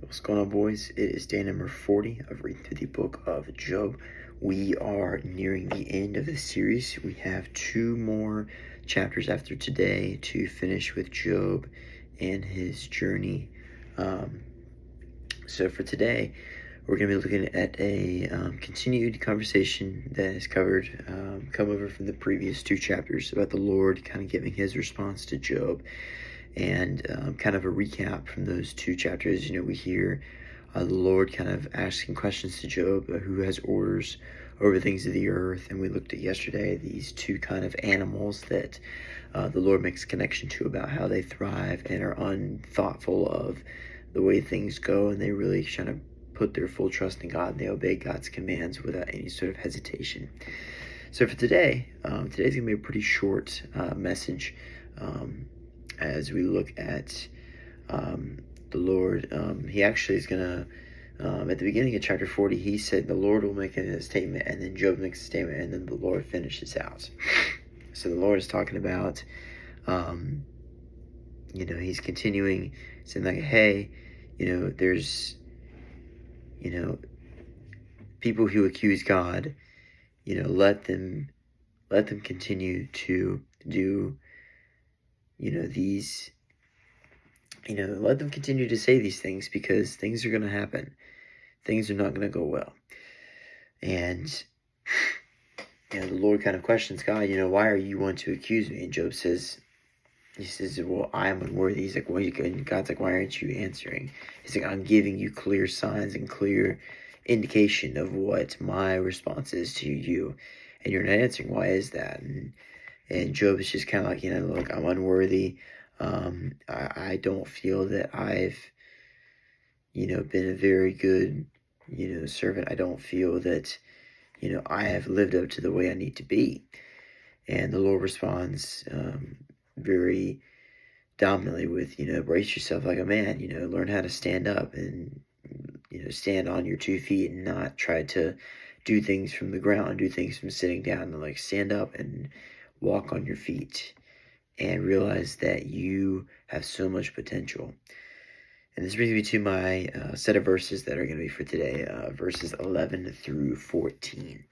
What's going on, boys? It is day number 40 of reading through the book of Job. We are nearing the end of this series. We have 2 more chapters after today to finish with Job and his journey. So for today, we're going to be looking at a continued conversation that has come over from the previous 2 chapters about the Lord kind of giving his response to Job. And kind of a recap from those 2 chapters. We hear the Lord kind of asking questions to Job, who has orders over things of the earth. And we looked at yesterday these 2 kind of animals that the Lord makes a connection to about how they thrive and are unthoughtful of the way things go. And they really kind of put their full trust in God, and they obey God's commands without any sort of hesitation. So for today, today's going to be a pretty short message. As we look at the Lord, he actually is going to, at the beginning of chapter 40, he said the Lord will make a statement, and then Job makes a statement, and then the Lord finishes out. So the Lord is talking about, he's continuing saying like, hey, there's, people who accuse God, let them continue to do these, let them continue to say these things, because things are going to happen. Things are not going to go well. And, the Lord kind of questions God, why are you one to accuse me? And Job says, well, I am unworthy. He's like, well, and God's like, why aren't you answering? He's like, I'm giving you clear signs and clear indication of what my response is to you, and you're not answering. Why is that? And Job is just kind of like, look, I'm unworthy. I don't feel that I've, been a very good, servant. I don't feel that, I have lived up to the way I need to be. And the Lord responds very dominantly with, brace yourself like a man, learn how to stand up and, stand on your 2 feet and not try to do things from the ground, do things from sitting down, and like stand up and walk on your feet and realize that you have so much potential. And this brings me to my set of verses that are going to be for today, verses 11 through 14,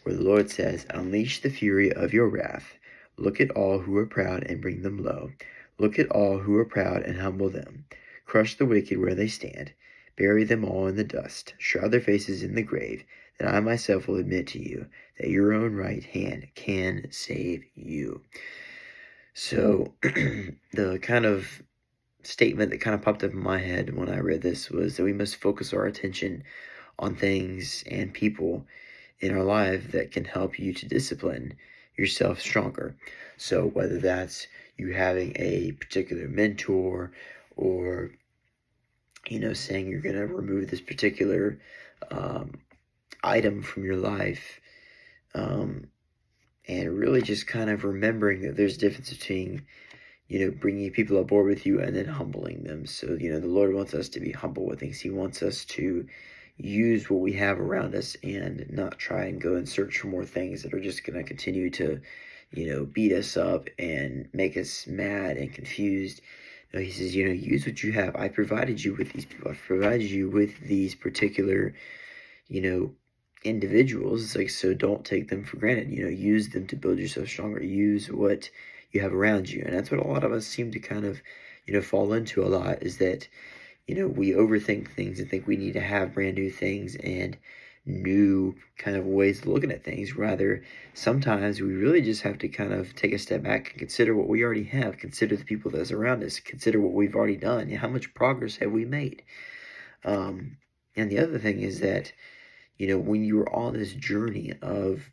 where the Lord says, unleash the fury of your wrath. Look at all who are proud and bring them low. Look at all who are proud and humble them. Crush the wicked where they stand. Bury them all in the dust. Shroud their faces in the grave. Then I myself will admit to you that your own right hand can save you. So the kind of statement that kind of popped up in my head when I read this was that we must focus our attention on things and people in our life that can help you to discipline yourself stronger. So whether that's you having a particular mentor, or saying you're going to remove this particular item from your life, and really just kind of remembering that there's a difference between bringing people aboard with you and then humbling them. So, the Lord wants us to be humble with things. He wants us to use what we have around us and not try and go and search for more things that are just going to continue to, beat us up and make us mad and confused. No, he says, use what you have. I provided you with these people. I've provided you with these particular, individuals. It's like, so don't take them for granted. Use them to build yourself stronger. Use what you have around you. And that's what a lot of us seem to kind of, fall into a lot, is that, we overthink things and think we need to have brand new things and new kind of ways of looking at things. Rather, sometimes we really just have to kind of take a step back and consider what we already have, consider the people that's around us, consider what we've already done, and how much progress have we made. And the other thing is that, when you're on this journey of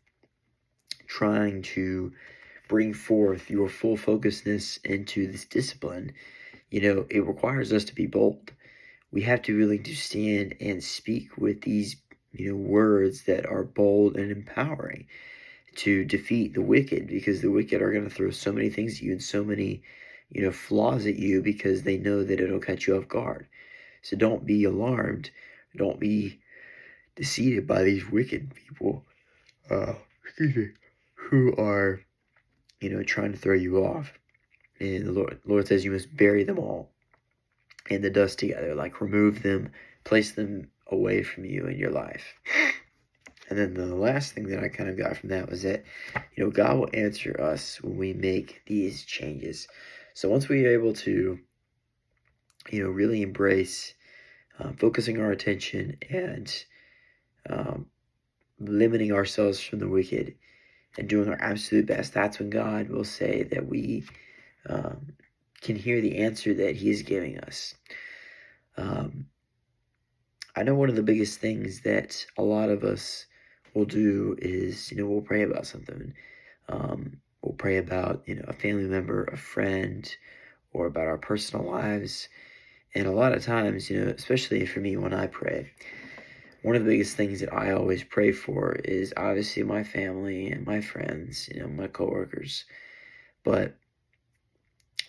trying to bring forth your full focusedness into this discipline, it requires us to be bold. We have to be willing to stand and speak with these, words that are bold and empowering to defeat the wicked, because the wicked are going to throw so many things at you and so many, flaws at you, because they know that it'll catch you off guard. So don't be alarmed. Don't be deceived by these wicked people, who are, trying to throw you off. And the Lord says you must bury them all. and the dust together, like remove them, place them away from you in your life. And then the last thing that I kind of got from that was that, God will answer us when we make these changes. So once we are able to, really embrace focusing our attention and um, limiting ourselves from the wicked and doing our absolute best, that's when God will say that we can hear the answer that He is giving us. I know one of the biggest things that a lot of us will do is, we'll pray about something. We'll pray about, a family member, a friend, or about our personal lives. And a lot of times, especially for me when I pray, one of the biggest things that I always pray for is obviously my family and my friends, my coworkers. But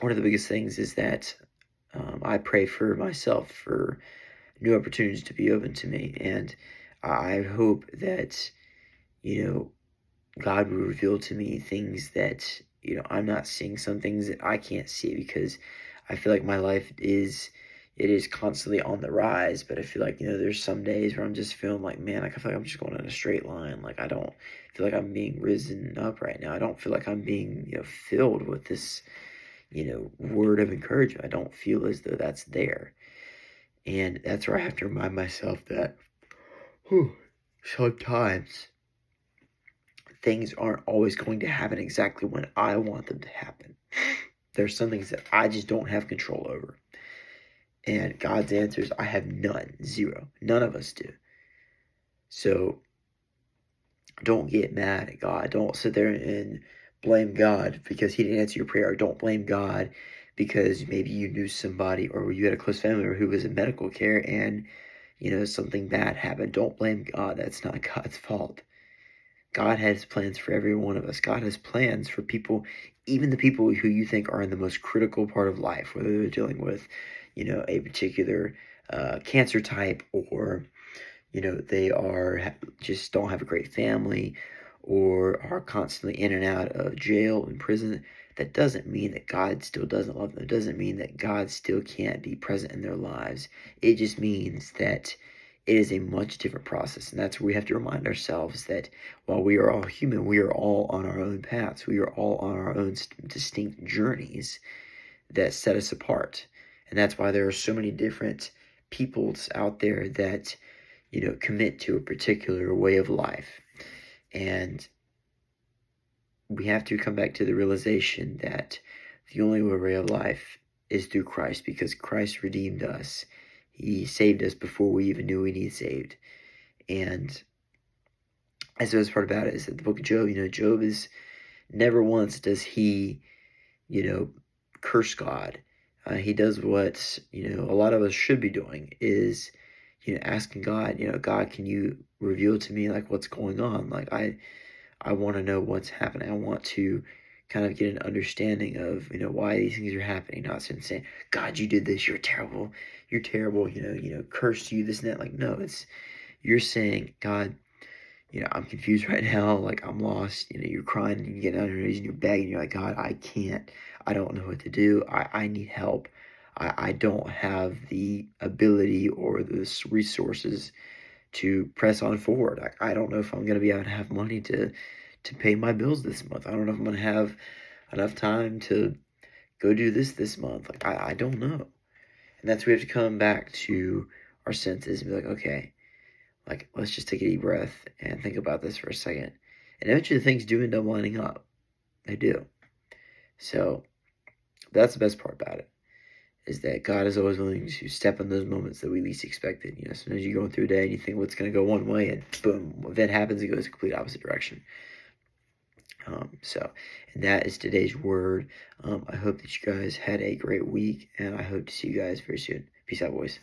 one of the biggest things is that I pray for myself, for new opportunities to be open to me. And I hope that, God will reveal to me things that, I'm not seeing, some things that I can't see, because I feel like my life is constantly on the rise, but I feel like, there's some days where I'm just feeling like, man, like I feel like I'm just going in a straight line. Like I don't feel like I'm being risen up right now. I don't feel like I'm being, filled with this, word of encouragement. I don't feel as though that's there. And that's where I have to remind myself that sometimes things aren't always going to happen exactly when I want them to happen. There's some things that I just don't have control over. And God's answers, I have none, zero. None of us do. So don't get mad at God. Don't sit there and blame God because He didn't answer your prayer. Don't blame God because maybe you knew somebody or you had a close family member who was in medical care and, something bad happened. Don't blame God. That's not God's fault. God has plans for every one of us. God has plans for people, even the people who you think are in the most critical part of life, whether they're dealing with, a particular cancer type, or, they are just don't have a great family, or are constantly in and out of jail and prison. That doesn't mean that God still doesn't love them. It doesn't mean that God still can't be present in their lives. It just means that it is a much different process. And that's where we have to remind ourselves that while we are all human, we are all on our own paths. We are all on our own distinct journeys that set us apart. And that's why there are so many different peoples out there that, commit to a particular way of life. And we have to come back to the realization that the only way of life is through Christ, because Christ redeemed us. He saved us before we even knew we needed saved. And as the best part about it is that the book of Job, Job is never once does he, curse God. He does what, a lot of us should be doing is, asking God, God, can you reveal to me like what's going on? Like I want to know what's happening. I want to kind of get an understanding of, why these things are happening. Not saying, God, you did this, you're terrible, cursed you, this and that. Like, no, you're saying, God, I'm confused right now. Like, I'm lost. You're crying and you get on your knees and you're begging. You're like, God, I don't know what to do. I need help. I don't have the ability or the resources to press on forward. I don't know if I'm going to be able to have money to pay my bills this month. I don't know if I'm going to have enough time to go do this month. Like, I don't know. And that's where we have to come back to our senses and be like, okay, like, let's just take a deep breath and think about this for a second. And eventually things do end up lining up. They do. So that's the best part about it, is that God is always willing to step in those moments that we least expected. Sometimes you're going through a day and you think what's going to go one way, and boom, event happens, it goes the complete opposite direction. And that is today's word. I hope that you guys had a great week, and I hope to see you guys very soon. Peace out, boys.